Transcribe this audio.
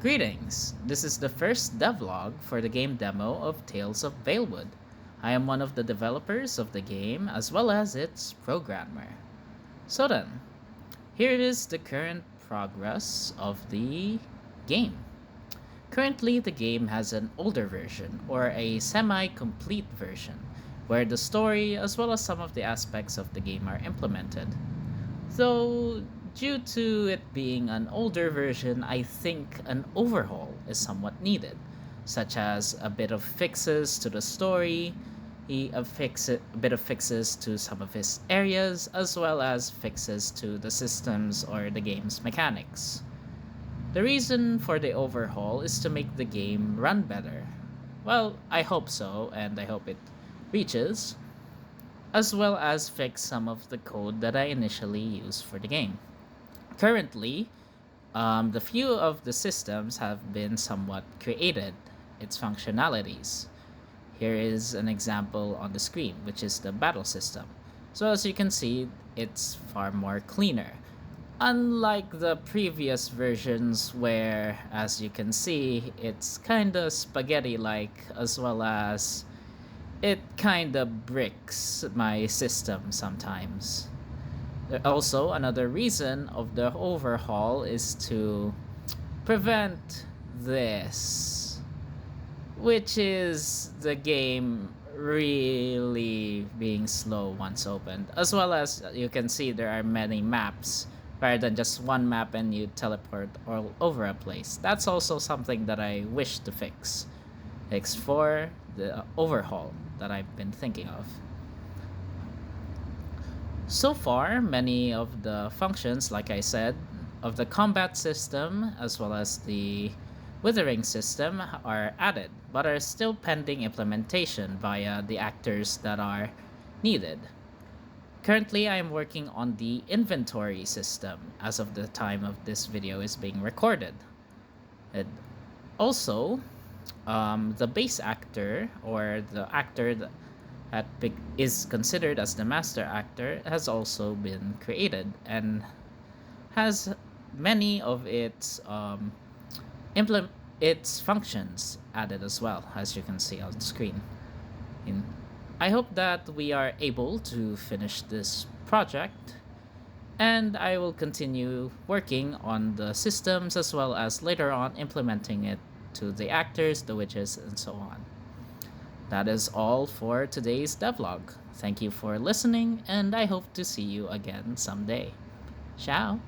Greetings! This is the first devlog for the game demo of Tales of Veilwood. I am one of the developers of the game as well as its programmer. So then, here is the current progress of the game. Currently, the game has an older version, or a semi complete version, where the story as well as some of the aspects of the game are implemented. Though, due to it being an older version, I think an overhaul is somewhat needed, such as a bit of fixes to the story, a bit of fixes to some of his areas, as well as fixes to the systems or the game's mechanics. The reason for the overhaul is to make the game run better. Well, I hope so, and I hope it reaches, as well as fix some of the code that I initially used for the game. Currently, the few of the systems have been somewhat created, its functionalities. Here is an example on the screen, which is the battle system. So as you can see, it's far more cleaner. Unlike the previous versions where, as you can see, it's kinda spaghetti-like as well as it kinda bricks my system sometimes. Also, another reason of the overhaul is to prevent this, which is the game really being slow once opened. As well as you can see, there are many maps rather than just one map and you teleport all over a place. That's also something that I wish to fix. Fix for the overhaul that I've been thinking of. So far, many of the functions, like I said, of the combat system as well as the withering system are added, but are still pending implementation via the actors that are needed. Currently, I am working on the inventory system as of the time of this video is being recorded. And also, the base actor or the actor is considered as the master actor has also been created and has many of its functions added as well, as you can see on the screen. In, I hope that we are able to finish this project, and I will continue working on the systems as well as later on implementing it to the actors, the witches, and so on. That is all for today's devlog. Thank you for listening, and I hope to see you again someday. Ciao!